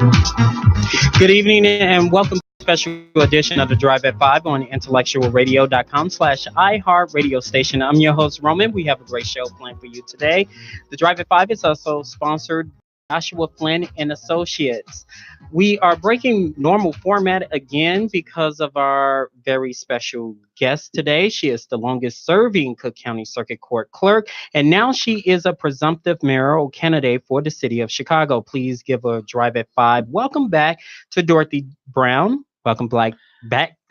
Good evening and welcome to a special edition of the Drive at 5 on intellectualradio.com/iHeart radio station. I'm your host, Roman. We have a great show planned for you today. The Drive at 5 is also sponsored by Joshua Flynn and Associates. We are breaking normal format again because of our very special guest today. She is the longest serving Cook County Circuit Court clerk, and now she is a presumptive mayoral candidate for the city of Chicago. Please give a Drive at 5. Welcome back to Dorothy Brown. Welcome back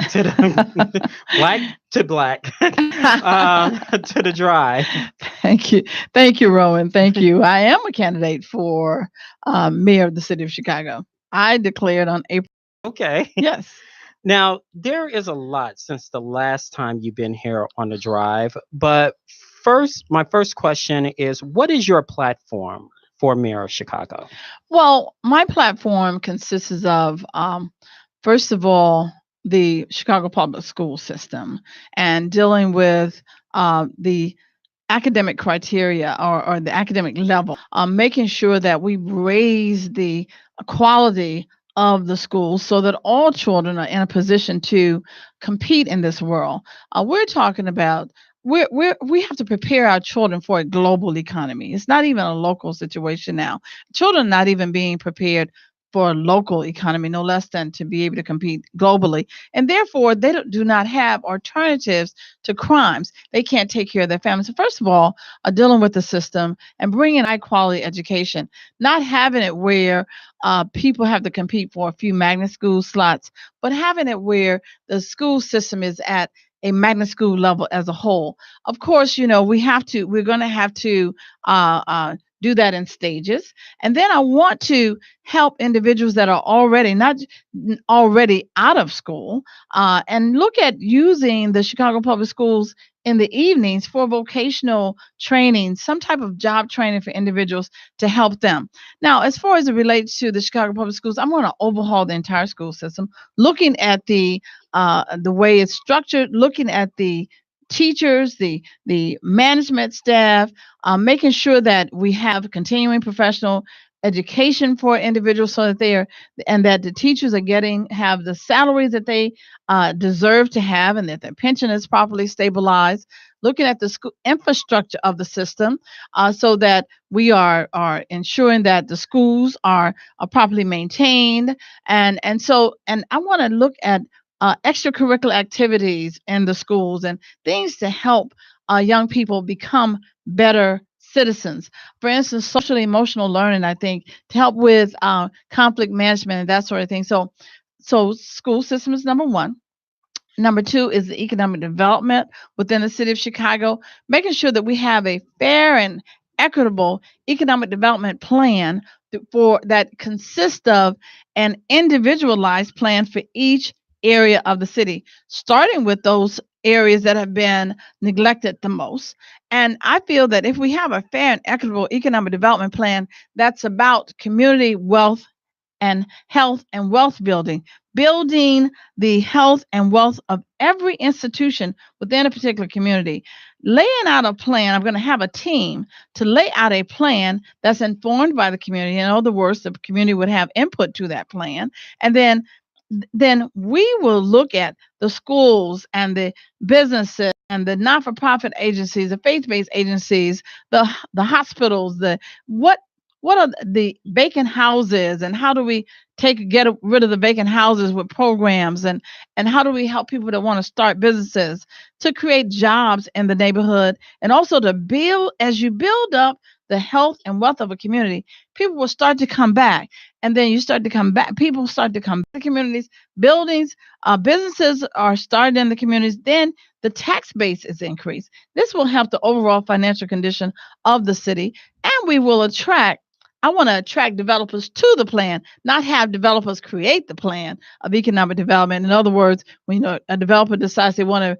to the black to black to the drive. Thank you, Rowan. Thank you. I am a candidate for mayor of the city of Chicago. I declared on April. Okay. Yes. Now, there is a lot since the last time you've been here on the drive, but my first question is, what is your platform for mayor of Chicago? Well, my platform consists of, first of all, the Chicago public school system and dealing with the academic criteria or the academic level, making sure that we raise the quality of the schools so that all children are in a position to compete in this world. We're talking about we have to prepare our children for a global economy. It's not even a local situation now. Children are not even being prepared for a local economy, no less than to be able to compete globally. And therefore, they do not have alternatives to crimes. They can't take care of their families. So first of all, dealing with the system and bringing high quality education, not having it where people have to compete for a few magnet school slots, but having it where the school system is at a magnet school level as a whole. Of course, we're going to have to do that in stages. And then I want to help individuals that are already out of school and look at using the Chicago Public Schools in the evenings for vocational training, some type of job training for individuals to help them. Now, as far as it relates to the Chicago Public Schools, I'm going to overhaul the entire school system, looking at the way it's structured, looking at the teachers, the management staff, making sure that we have continuing professional education for individuals so that that the teachers have the salaries that they deserve to have, and that their pension is properly stabilized. Looking at the school infrastructure of the system, so that we are ensuring that the schools are properly maintained, and I want to look at extracurricular activities in the schools and things to help young people become better citizens. For instance, social emotional learning, I think, to help with conflict management and that sort of thing. So school system is number one. Number two is the economic development within the city of Chicago, making sure that we have a fair and equitable economic development plan for that consists of an individualized plan for each area of the city, starting with those areas that have been neglected the most. And I feel that if we have a fair and equitable economic development plan that's about community wealth and health and wealth building the health and wealth of every institution within a particular community, laying out a plan. I'm going to have a team to lay out a plan that's informed by the community. In other words, the community would have input to that plan. And then we will look at the schools and the businesses and the not-for-profit agencies, the faith-based agencies, the hospitals, what are the vacant houses, and how do we get rid of the vacant houses with programs, and how do we help people that want to start businesses to create jobs in the neighborhood, and also to build, as you build up the health and wealth of a community, people will start to come back. And then people start to come back to communities, buildings, businesses are started in the communities, then the tax base is increased. This will help the overall financial condition of the city, and I want to attract developers to the plan, not have developers create the plan of economic development. In other words, when a developer decides they want to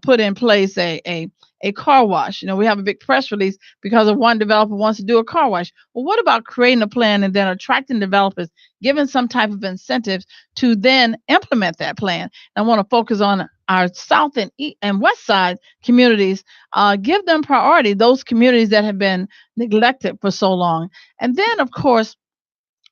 put in place a car wash. We have a big press release because of one developer wants to do a car wash. Well, what about creating a plan and then attracting developers, giving some type of incentives to then implement that plan? And I want to focus on our south and west side communities, give them priority, those communities that have been neglected for so long. And then, of course,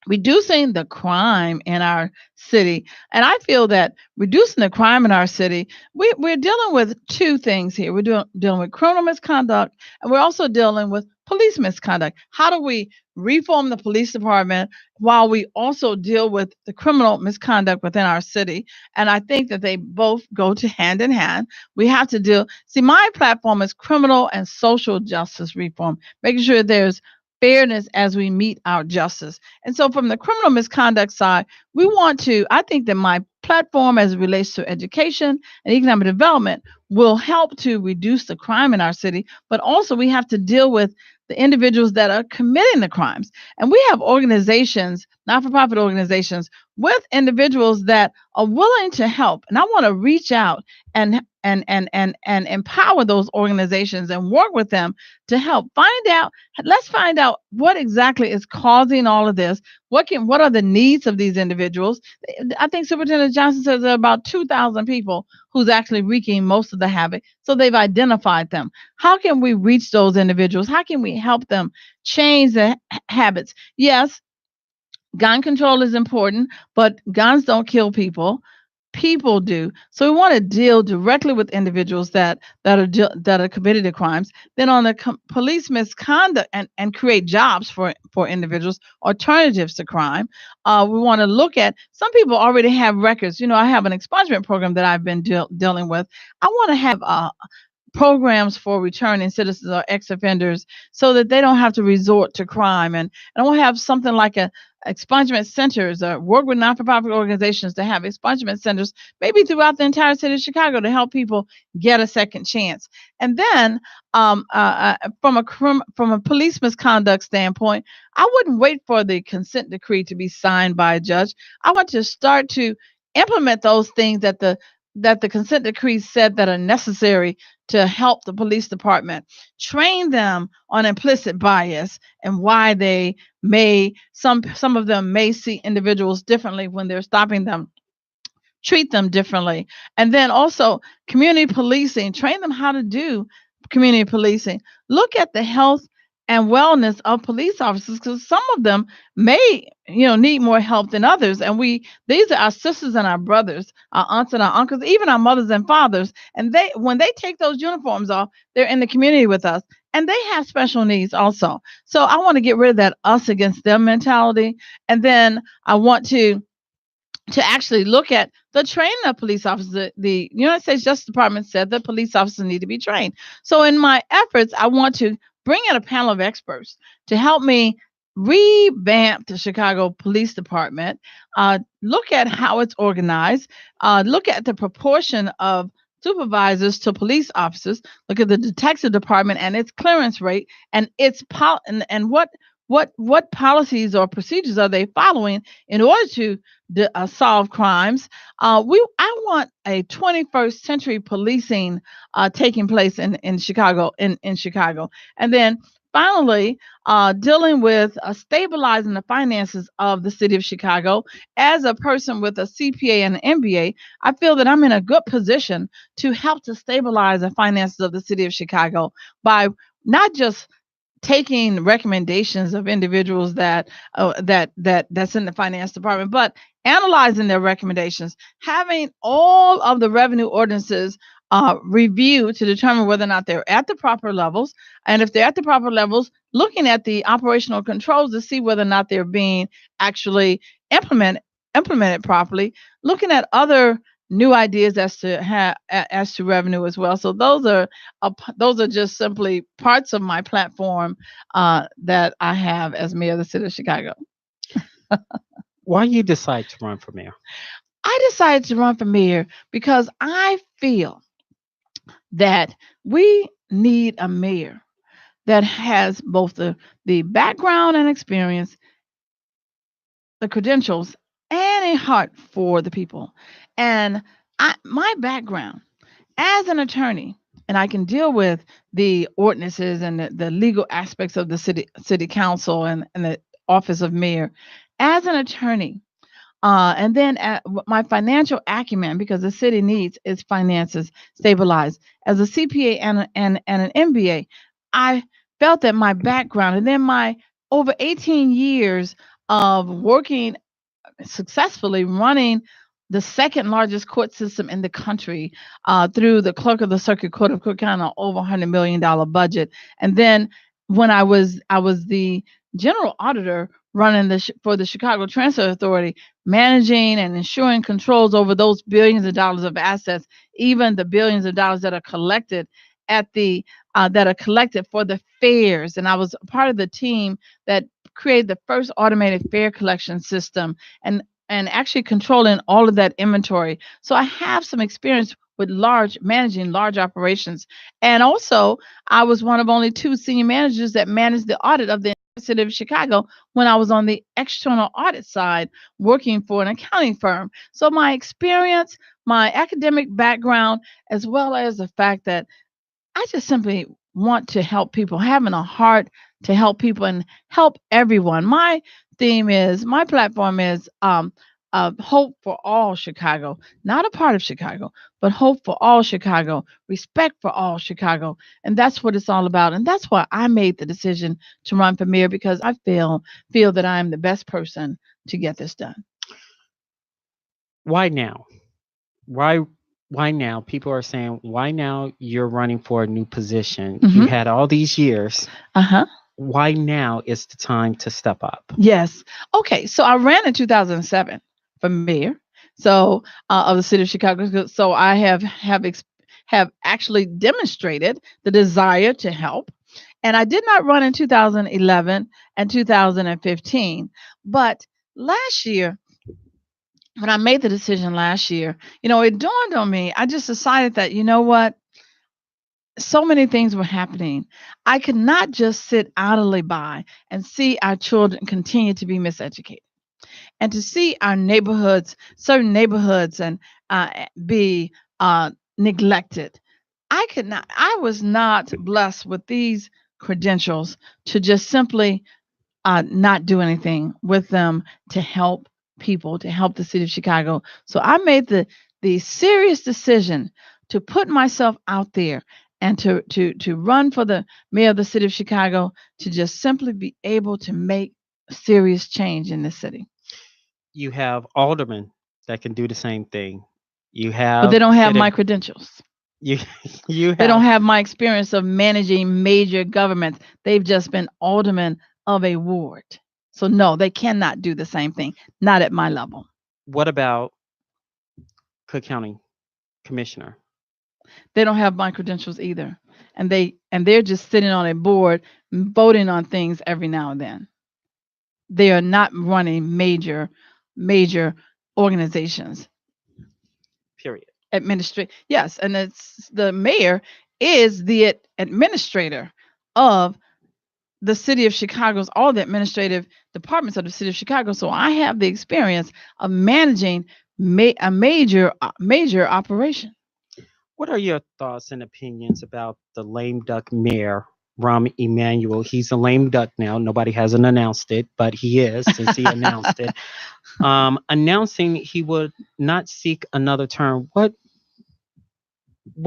reducing the crime in our city. And I feel that reducing the crime in our city, we're dealing with two things here. Dealing with criminal misconduct, and we're also dealing with police misconduct. How do we reform the police department while we also deal with the criminal misconduct within our city? And I think that they both go to hand in hand. We have to see, my platform is criminal and social justice reform, making sure there's fairness as we meet our justice. And so, from the criminal misconduct side, I think that my platform as it relates to education and economic development will help to reduce the crime in our city, but also we have to deal with the individuals that are committing the crimes. And we have organizations, not for profit organizations, with individuals that are willing to help. And I want to reach out and empower those organizations and work with them to help let's find out what exactly is causing all of this. What are the needs of these individuals? I think Superintendent Johnson says there are about 2,000 people who's actually wreaking most of the havoc. So they've identified them. How can we reach those individuals? How can we help them change their habits? Yes, gun control is important, but guns don't kill people. People do. So we want to deal directly with individuals that are committed to crimes. Then on the police misconduct and create jobs for individuals, alternatives to crime. We want to look at, some people already have records. I have an expungement program that I've been dealing with. I want to have programs for returning citizens or ex-offenders so that they don't have to resort to crime. And I want to have something like a expungement centers, or work with not-for-profit organizations to have expungement centers maybe throughout the entire city of Chicago to help people get a second chance. And then from a police misconduct standpoint, I wouldn't wait for the consent decree to be signed by a judge. I want to start to implement those things that the consent decree said that are necessary to help the police department, train them on implicit bias and why some of them may see individuals differently when they're stopping them, treat them differently. And then also community policing, train them how to do community policing. Look at the health and wellness of police officers, because some of them may need more help than others. And these are our sisters and our brothers, our aunts and our uncles, even our mothers and fathers. And when they take those uniforms off, they're in the community with us, and they have special needs also. So I want to get rid of that us against them mentality. And then I want to actually look at the training of police officers. The United States Justice Department said that police officers need to be trained. So in my efforts, I want to bring in a panel of experts to help me revamp the Chicago Police Department, look at how it's organized, look at the proportion of supervisors to police officers, look at the detective department and its clearance rate, and and what policies or procedures are they following in order to solve crimes. I want a 21st century policing taking place in Chicago, in Chicago. And then finally, dealing with stabilizing the finances of the city of Chicago. As a person with a CPA and an MBA, I feel that I'm in a good position to help to stabilize the finances of the city of Chicago by not just taking recommendations of individuals that's in the finance department, but analyzing their recommendations, having all of the revenue ordinances reviewed to determine whether or not they're at the proper levels, and if they're at the proper levels, looking at the operational controls to see whether or not they're being actually implemented properly, looking at other new ideas as to revenue as well. So those are just simply parts of my platform that I have as mayor of the city of Chicago. Why you decide to run for mayor? I decided to run for mayor because I feel that we need a mayor that has both the background and experience, the credentials, and a heart for the people. And my background as an attorney, and I can deal with the ordinances and the legal aspects of the city council and the office of mayor as an attorney. And then my financial acumen, because the city needs its finances stabilized. As a CPA and an MBA, I felt that my background and then my over 18 years of working successfully, running the second largest court system in the country through the clerk of the circuit court of Cook County, over $100 million budget. And then when I was the general auditor running for the Chicago Transit Authority, managing and ensuring controls over those billions of dollars of assets, even the billions of dollars that are collected at the that are collected for the fairs. And I was a part of the team that created the first automated fare collection system, and actually controlling all of that inventory. So I have some experience with managing large operations. And also, I was one of only two senior managers that managed the audit of the city of Chicago when I was on the external audit side working for an accounting firm. So my experience, my academic background, as well as the fact that I just simply want to help people, having a heart to help people and help everyone. My platform is hope for all Chicago, not a part of Chicago, but hope for all Chicago, respect for all Chicago. And that's what it's all about. And that's why I made the decision to run for mayor, because I feel that I am the best person to get this done. Why now? Why why now? People are saying, why now you're running for a new position? You Hmm. had all these years. Uh-huh. Why now is the time to step up? Yes. Okay. So I ran in 2007 for mayor. So of the city of Chicago. So I have actually demonstrated the desire to help. And I did not run in 2011 and 2015. But last year, when I made the decision last year, it dawned on me. I just decided that, you know what? So many things were happening. I could not just sit idly by and see our children continue to be miseducated, and to see our neighborhoods, certain neighborhoods, and be neglected. I was not blessed with these credentials to just simply not do anything with them to help people, to help the city of Chicago. So I made the serious decision to put myself out there and to run for the mayor of the city of Chicago, to just simply be able to make serious change in the city. You have aldermen that can do the same thing. You But they have don't have city my credentials. you you They don't have have my experience of managing major governments. They've just been aldermen of a ward. So no, they cannot do the same thing. Not at my level. what about Cook County Commissioner? They don't have my credentials either. And they're just sitting on a board voting on things every now and then. They are not running major organizations. Period. Yes, and it's the mayor is the administrator of the city of Chicago's all the administrative departments of the city of Chicago. So I have the experience of managing a major operation. What are your thoughts and opinions about the lame duck mayor, Rahm Emanuel? He's a lame duck now. Nobody hasn't announced it, but he is, since he announced it. Announcing he would not seek another term. What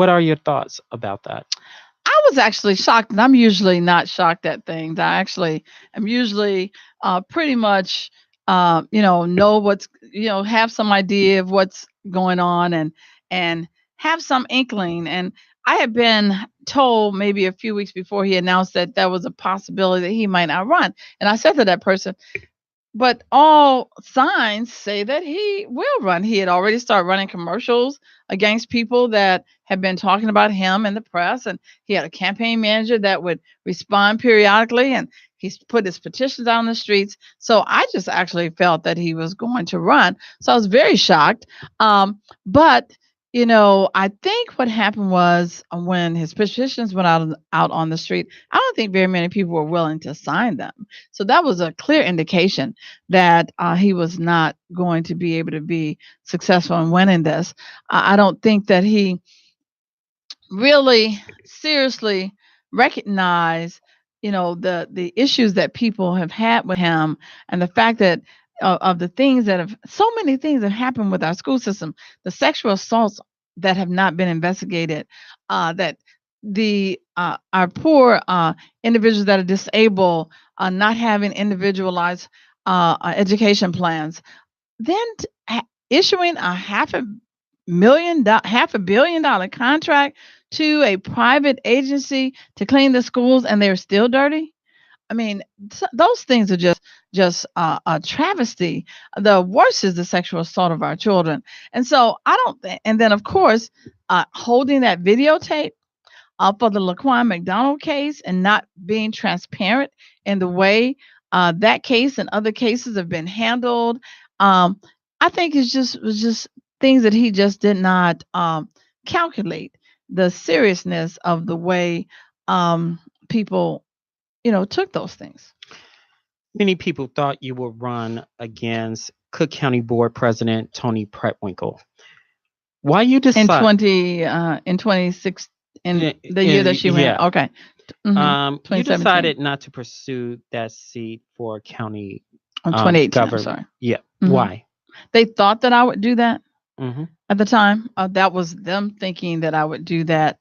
are your thoughts about that? I was actually shocked, and I'm usually not shocked at things. I actually am usually pretty much, know what's, have some idea of what's going on, and have some inkling. And I had been told maybe a few weeks before he announced that there was a possibility that he might not run. And I said to that person, but all signs say that he will run. He had already started running commercials against people that had been talking about him in the press, and he had a campaign manager that would respond periodically, and he's put his petitions out on the streets. So I just actually felt that he was going to run. So I was very shocked. But I think what happened was, when his petitions went out on the street, I don't think very many people were willing to sign them. So that was a clear indication that he was not going to be able to be successful in winning this. I don't think that he really seriously recognized, the issues that people have had with him, and the fact that of the things that have so many things that happened with our school system, the sexual assaults that have not been investigated, that the our poor individuals that are disabled, not having individualized education plans, then issuing a half a billion dollar contract to a private agency to clean the schools, and they're still dirty. I mean, those things are just a travesty. The worst is the sexual assault of our children, and so I don't. And then, of course, holding that videotape for the Laquan McDonald case and not being transparent in the way that case and other cases have been handled. Um, I think was just things that he just did not calculate the seriousness of the way people, took those things. Many people thought you would run against Cook County Board President Tony Pretwinkle. Why you In decide 26 in in, the year that she ran? yeah. Okay. You 2017. decided not to pursue that seat for county 2018, I'm government. sorry. Yeah. Mhm. Why? They thought that I would do that hmm at the time. That was them thinking that I would do that.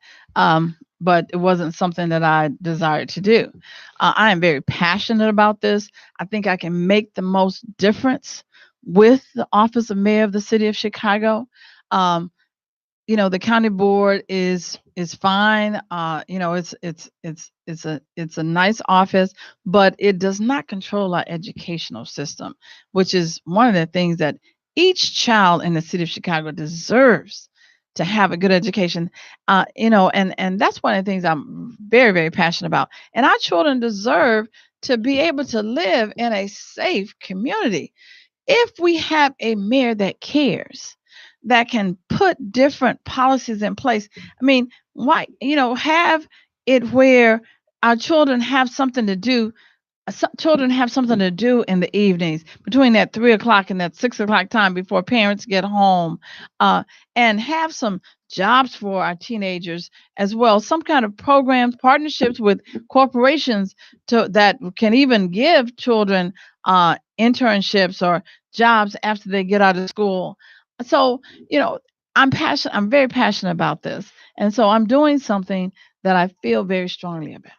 But it wasn't something that I desired to do. I am very passionate about this. I think I can make the most difference with the office of mayor of the city of Chicago. Um, the county board is fine. It's a nice office, but it does not control our educational system, which is one of the things that each child in the city of Chicago deserves to have a good education. And that's one of the things I'm very, very passionate about. And our children deserve to be able to live in a safe community. If we have a mayor that cares, that can put different policies in place, I mean, why, have it where our children have something to do. Children have something to do in the evenings between that 3 o'clock and that 6 o'clock time before parents get home, and have some jobs for our teenagers as well. Some kind of programs, partnerships with corporations that can even give children internships or jobs after they get out of school. So, I'm passionate. I'm very passionate about this, and so I'm doing something that I feel very strongly about.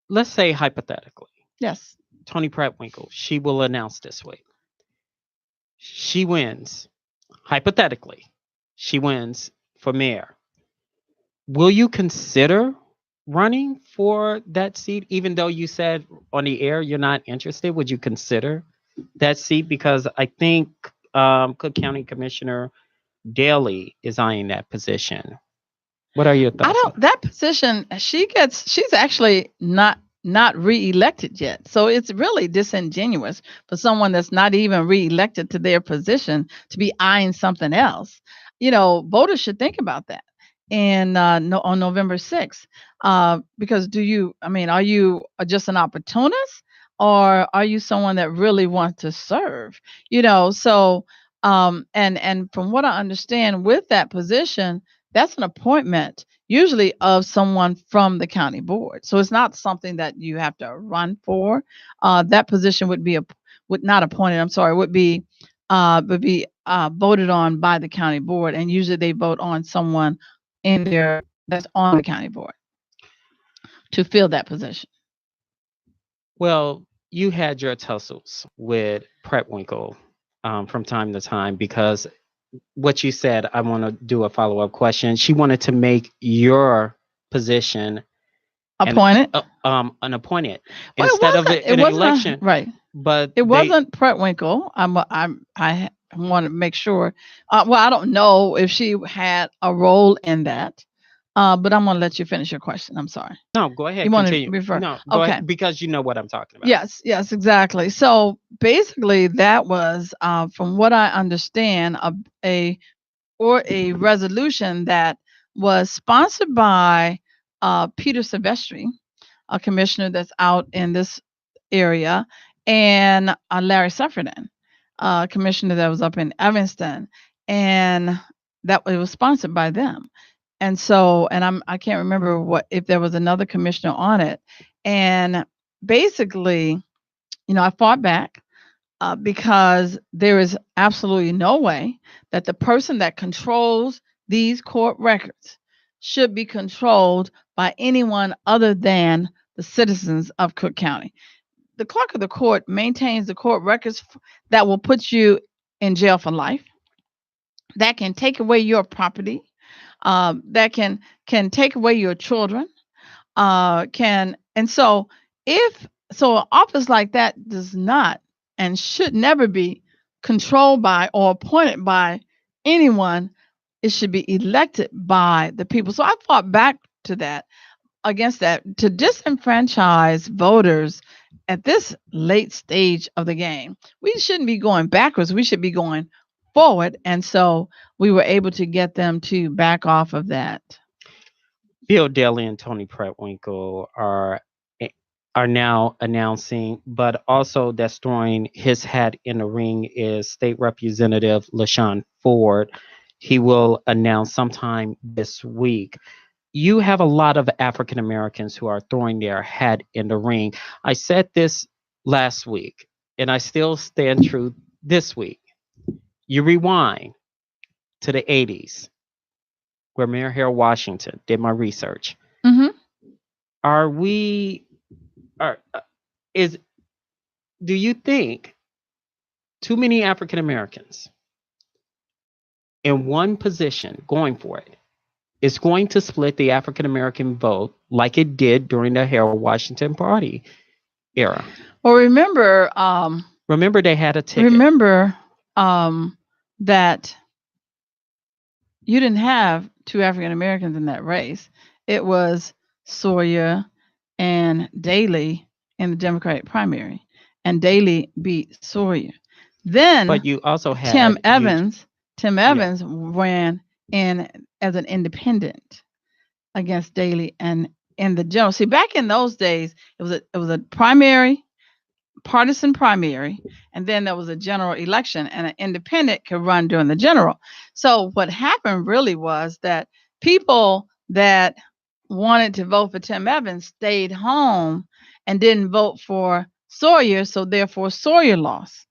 Let's say hypothetically, Yes. Tony Pretwinkle, she will announce this week. She wins. Hypothetically, she wins for mayor. Will you consider running for that seat, even though you said on the air you're not interested? Would you consider that seat? Because I think Cook County Commissioner Daly is eyeing that position. What are your I thoughts? don't that position she's actually not reelected yet. So it's really disingenuous for someone that's not even reelected to their position to be eyeing something else. Voters should think about that. And no, on November 6th, because are you just an opportunist, or are you someone that really wants to serve? So and from what I understand with that position, that's an appointment usually of someone from the county board. So it's not something that you have to run for. That position would not appointed. I'm sorry, would be voted on by the county board, and usually they vote on someone in there that's on the county board to fill that position. Well, you had your tussles with Pretwinkle from time to time because what you said, I want to do a follow up question. She wanted to make your position Appointed. an appointed Well, instead of it an wasn't election. right. But It wasn't Pretwinkle. I want to make sure. Well, I don't know if she had a role in that. But I'm gonna let you finish your question. I'm sorry. No, go ahead. You want to Continue. refer? No, go Okay. ahead because you know what I'm talking about. Yes, exactly. So basically, that was, from what I understand, a or a resolution that was sponsored by Peter Silvestri, a commissioner that's out in this area, and Larry Sufferton, a commissioner that was up in Evanston, and that it was sponsored by them. And so, and I can't remember what if there was another commissioner on it. And basically, I fought back because there is absolutely no way that the person that controls these court records should be controlled by anyone other than the citizens of Cook County. the clerk of the court maintains the court records that will put you in jail for life, that can take away your property, that can take away your children, can and so if so an office like that does not and should never be controlled by or appointed by anyone. It should be elected by the people. So I fought back to that, against that, to disenfranchise voters at this late stage of the game. We shouldn't be going backwards. We should be going forward. And so we were able to get them to back off of that. Bill Daley and Tony Prattwinkle are now announcing, but also that's throwing his hat in the ring is State Representative LaShawn Ford. He will announce sometime this week. You have a lot of African Americans who are throwing their hat in the ring. I said this last week, and I still stand true this week. You rewind to the 80s, where Mayor Harold Washington did my research. Mm-hmm. Do you think too many African Americans in one position going for it is going to split the African American vote like it did during the Harold Washington Party era? Well, remember they had a ticket. Remember that you didn't have two African Americans in that race. It was Sawyer and Daley in the Democratic primary, and Daley beat Sawyer. Then, but you also had Tim Evans. Tim Evans ran in as an independent against Daley, and in the general. See, back in those days, it was a primary, partisan primary, and then there was a general election, and an independent could run during the general. So what happened really was that people that wanted to vote for Tim Evans stayed home and didn't vote for Sawyer, so therefore Sawyer lost.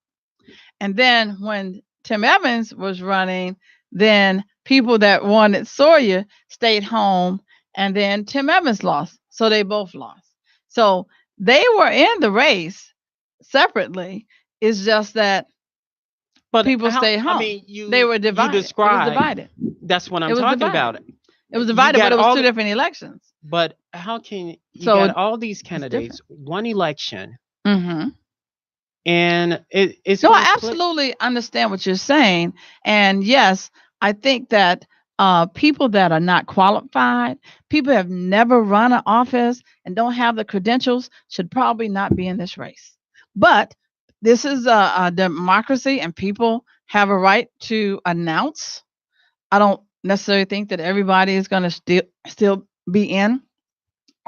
And then when Tim Evans was running, then people that wanted Sawyer stayed home, and then Tim Evans lost, so they both lost. So they were in the race separately. It's just that people stayed home. They were divided. It was divided. That's what I'm talking about. It was divided, but it was two different elections. But how can you got all these candidates, one election, mm-hmm. and it's no, I absolutely understand what you're saying, and yes, I think that people that are not qualified, people who have never run an office and don't have the credentials, should probably not be in this race. But this is a democracy, and people have a right to announce. I don't necessarily think that everybody is going to still be in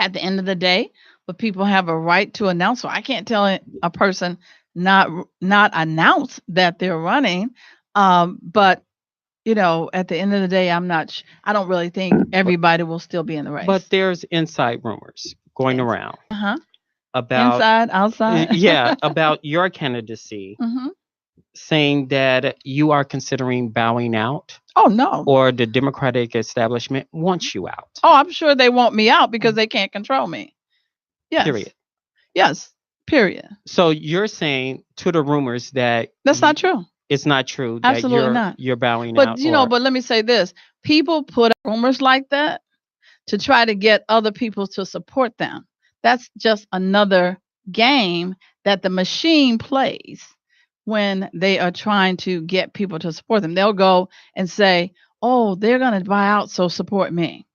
at the end of the day, but people have a right to announce. So I can't tell a person not announce that they're running. But you know, at the end of the day, I don't really think everybody will still be in the race. But there's inside rumors going around about inside, outside. About your candidacy, mm-hmm. saying that you are considering bowing out. Oh, no. Or the Democratic establishment wants you out. Oh, I'm sure they want me out because they can't control me. Yes. Period. Yes. Period. So you're saying to the rumors that that's not true. It's not true. Absolutely not. You're bowing out. But you know, but let me say this: people put rumors like that to try to get other people to support them. That's just another game that the machine plays when they are trying to get people to support them. They'll go and say, "Oh, they're going to buy out, so support me."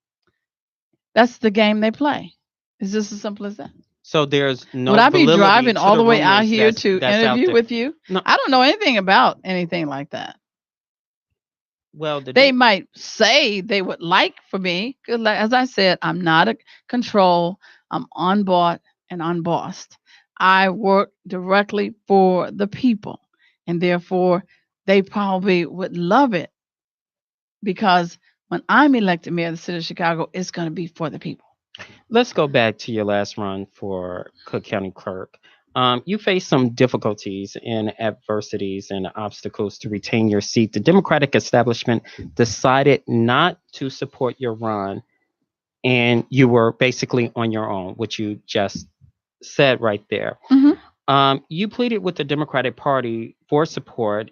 That's the game they play. It's just as simple as that. So there's no. Would I be driving all the way out here to interview with you? No. I don't know anything about anything like that. Well, they might say they would like for me. As I said, I'm not a control. I'm unbought and unbossed. I work directly for the people, and therefore they probably would love it, because when I'm elected mayor of the city of Chicago, it's going to be for the people. Let's go back to your last run for Cook County Clerk. You faced some difficulties and adversities and obstacles to retain your seat. The Democratic establishment decided not to support your run, and you were basically on your own, which you just said right there. Mm-hmm. You pleaded with the Democratic Party for support,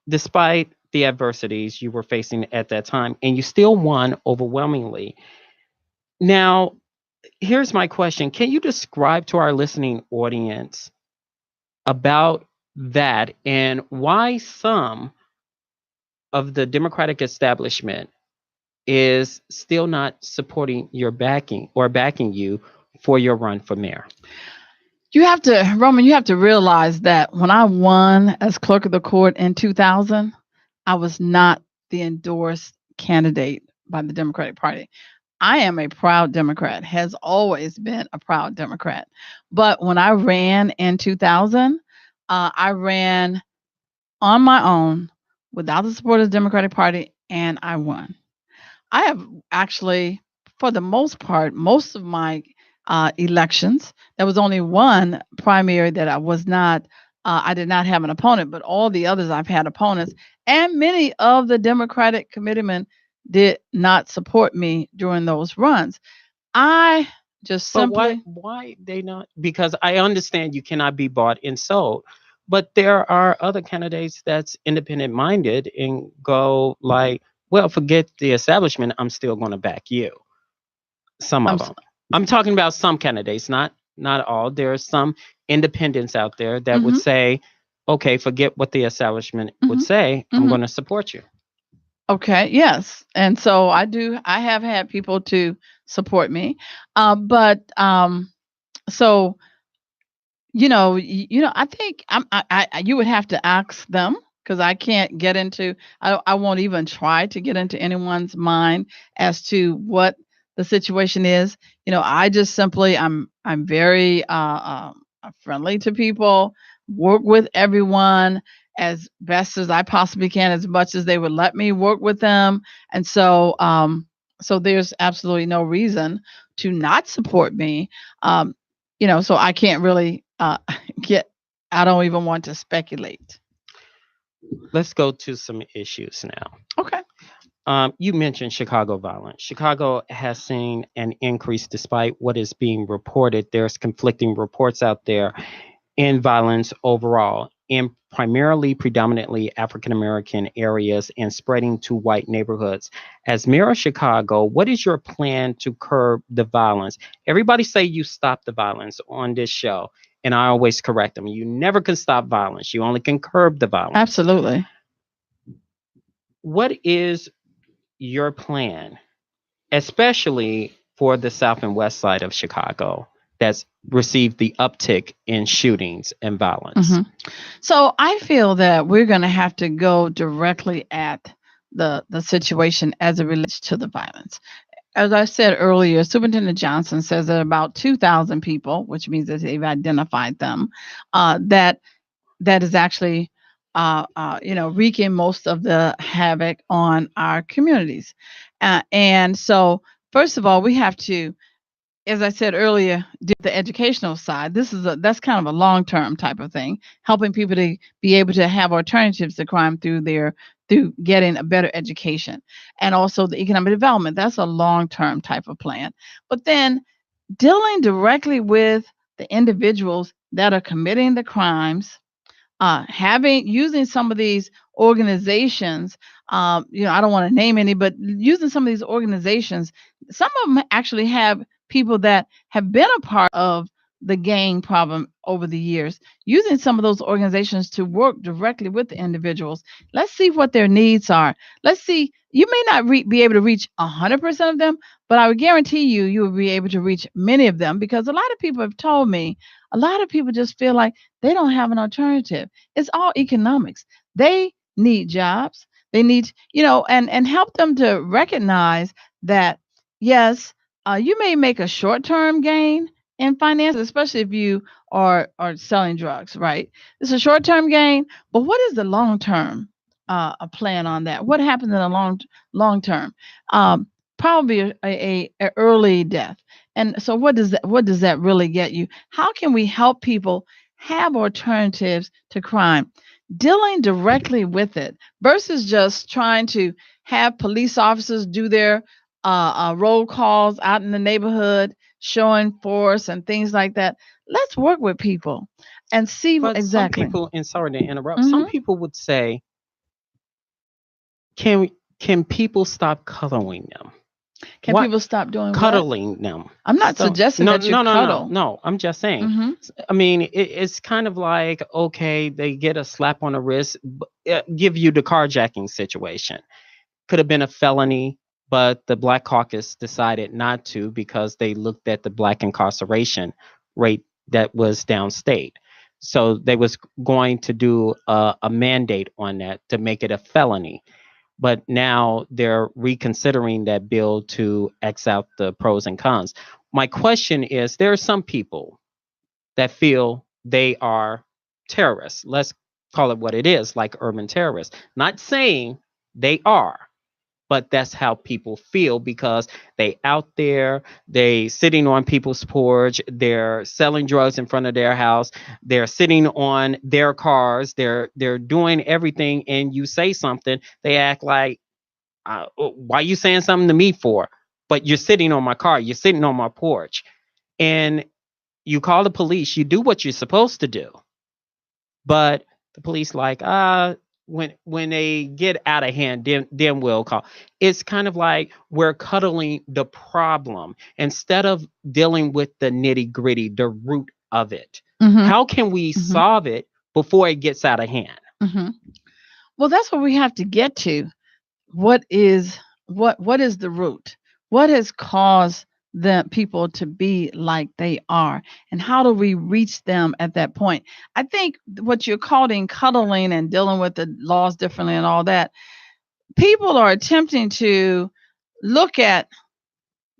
despite the adversities you were facing at that time, and you still won overwhelmingly. Now, here's my question. Can you describe to our listening audience about that and why some of the Democratic establishment is still not supporting your backing or backing you for your run for mayor? Roman, you have to realize that when I won as clerk of the court in 2000, I was not the endorsed candidate by the Democratic Party. I am a proud Democrat, has always been a proud Democrat. But when I ran in 2000, I ran on my own without the support of the Democratic Party, and I won. I have actually, for the most part, most of my elections, there was only one primary that I did not have an opponent, but all the others I've had opponents, and many of the Democratic committeemen did not support me during those runs. I just But why simply, why they not? Because I understand you cannot be bought and sold, but there are other candidates that's independent minded and go like, well, forget the establishment. I'm still going to back you. Some I'm, of s- them. I'm talking about some candidates, not all. There are some independents out there that would mhm, say, okay, forget what the establishment would mhm, say. I'm mhm. going to support you. Okay, yes. And so I have had people to support me. But so I think you would have to ask them because I can't get into. I won't even try to get into anyone's mind as to what the situation is. I just simply I'm very friendly to people, work with everyone as best as I possibly can, as much as they would let me work with them, and so there's absolutely no reason to not support me. So I can't really get. I don't even want to speculate. Let's go to some issues now. Okay. You mentioned Chicago violence. Chicago has seen an increase despite what is being reported. There's conflicting reports out there in violence overall, in primarily predominantly African American areas and spreading to white neighborhoods. As mayor of Chicago, what is your plan to curb the violence? Everybody say you stop the violence on this show, and I always correct them. You never can stop violence. You only can curb the violence. Absolutely. What is your plan, especially for the south and west side of Chicago that's received the uptick in shootings and violence? hmm So I feel that we're going to have to go directly at the situation as it relates to the violence. As I said earlier, Superintendent Johnson says that about 2,000 people, which means that they've identified them, that is actually wreaking most of the havoc on our communities. And so, first of all, we have to, as I said earlier, do the educational side. That's kind of a long term type of thing, helping people to be able to have alternatives to crime through getting a better education, and also the economic development. That's a long term type of plan. But then dealing directly with the individuals that are committing the crimes, having using some of these organizations, I don't want to name any, but using some of these organizations, some of them actually have people that have been a part of the gang problem over the years, using some of those organizations to work directly with the individuals. Let's see what their needs are. Let's see. You may not be able to reach 100% of them, but I would guarantee you will be able to reach many of them, because a lot of people have told me, a lot of people just feel like they don't have an alternative. It's all economics. They need jobs. They need, and help them to recognize that, yes, you may make a short-term gain in finances, especially if you are selling drugs, right? It's a short-term gain, but what is the long-term a plan on that? What happens in the long term? Um, Probably a early death. And so what does that really get you? How can we help people have alternatives to crime, dealing directly with it versus just trying to have police officers do their roll calls out in the neighborhood, showing force and things like that. Let's work with people and see But some exactly. people, and sorry to interrupt, some Hmm. people would say, can people stop cuddling them? Can What? people stop doing what? Cuddling them. I'm not So suggesting no, that you no, no, no, cuddle. no. I'm just saying. Hmm. I mean, it's kind of like, okay, they get a slap on the wrist, give you the carjacking situation. Could have been a felony, but the Black Caucus decided not to because they looked at the black incarceration rate that was downstate. So they was going to do a mandate on that to make it a felony. But now they're reconsidering that bill to X out the pros and cons. My question is, there are some people that feel they are terrorists. Let's call it what it is, like urban terrorists. Not saying they are, but that's how people feel because they out there, they sitting on people's porch, they're selling drugs in front of their house, they're sitting on their cars, they're doing everything, and you say something, they act like, why are you saying something to me for? But you're sitting on my car, you're sitting on my porch, and you call the police, you do what you're supposed to do, but the police like, when they get out of hand, then we'll call. It's kind of like we're cuddling the problem instead of dealing with the nitty gritty, the root of it. Hmm. How can we Hmm. solve it before it gets out of hand? Hmm. Well, that's what we have to get to. What is what is the root? What has caused the people to be like they are, and how do we reach them at that point? I think what you're calling cuddling and dealing with the laws differently and all that, people are attempting to look at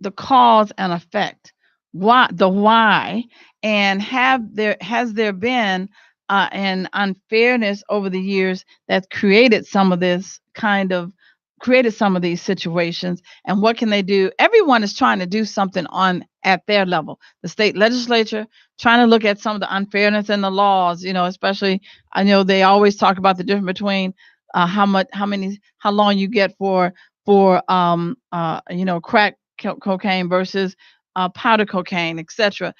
the cause and effect, why, and has there been an unfairness over the years that created some of these situations, and what can they do? Everyone is trying to do something on at their level. The state legislature trying to look at some of the unfairness in the laws, especially, I know they always talk about the difference between how long you get for crack cocaine versus powder cocaine, etc.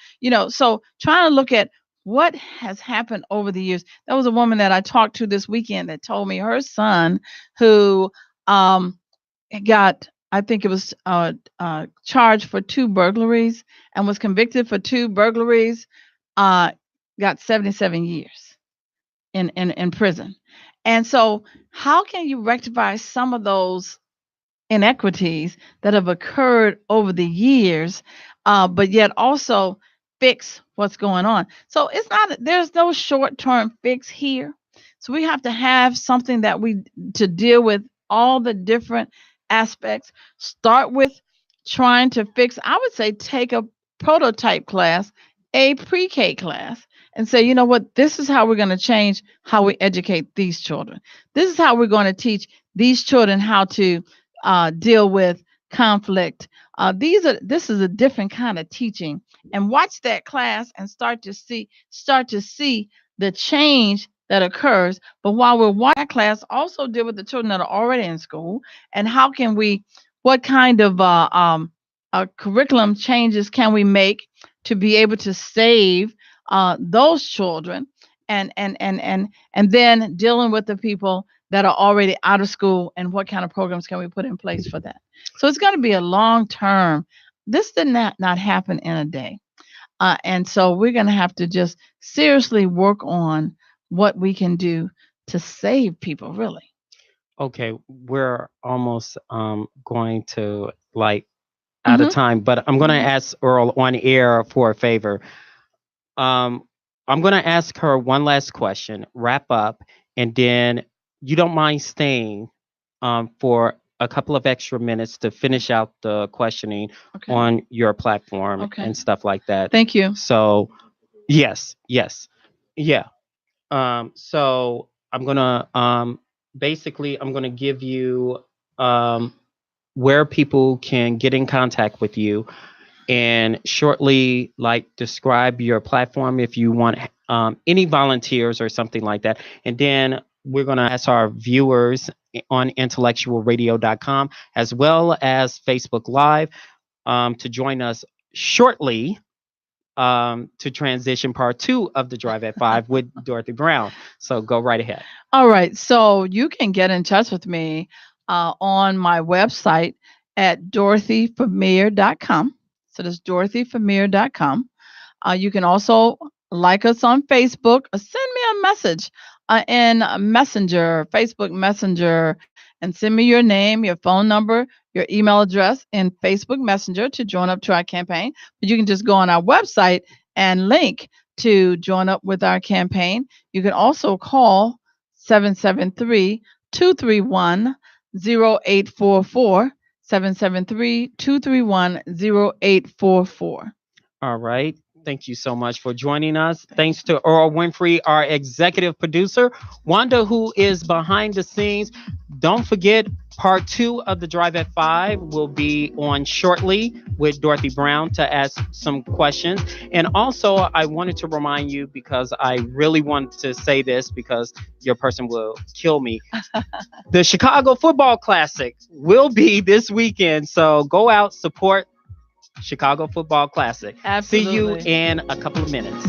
So trying to look at what has happened over the years. There was a woman that I talked to this weekend that told me her son, who um, got, I think it was charged for two burglaries and was convicted for two burglaries, uh, got 77 years in prison. And so, how can you rectify some of those inequities that have occurred over the years, but yet also fix what's going on? So there's no short term fix here. So we have to have something to deal with all the different aspects. Start with trying to fix, I would say, take a prototype class, a pre K class, and say, you know what, this is how we're going to change how we educate these children. This is how we're going to teach these children how to deal with conflict. This is a different kind of teaching, and watch that class and start to see the change that occurs. But while we're watching that class, also deal with the children that are already in school, and what kind of curriculum changes can we make to be able to save those children, and then dealing with the people that are already out of school, and what kind of programs can we put in place for that. So it's going to be a long term. This did not happen in a day. And so we're going to have to just seriously work on what we can do to save people, really. Okay, we're almost going to like out of Hmm. time, but I'm going to Hmm. ask Earl on air for a favor. Um, I'm going to ask her one last question, wrap up, and then you don't mind staying for a couple of extra minutes to finish out the questioning Okay. on your platform Okay. and stuff like that. Thank you. So, yes, yes, yeah. So I'm gonna basically I'm gonna give you um, where people can get in contact with you and shortly like describe your platform if you want any volunteers or something like that, and then we're going to ask our viewers on intellectualradio.com as well as Facebook Live to join us shortly to transition part two of the Drive at Five with Dorothy Brown. So go right ahead. All right. So you can get in touch with me on my website at dorothyfamir.com. So that's dorothyfamir.com. You can also like us on Facebook or send me a message in Messenger, Facebook Messenger, and send me your name, your phone number, your email address in Facebook Messenger to join up to our campaign. But you can just go on our website and link to join up with our campaign. You can also call 773 231 0844. 773-231-0844. All right. Thank you so much for joining us. Thanks to Earl Winfrey, our executive producer. Wanda, who is behind the scenes. Don't forget, part two of the Drive at Five will be on shortly with Dorothy Brown to ask some questions. And also, I wanted to remind you, because I really want to say this because your person will kill me. The Chicago Football Classic will be this weekend. So go out, support Chicago Football Classic. Absolutely. See you in a couple of minutes.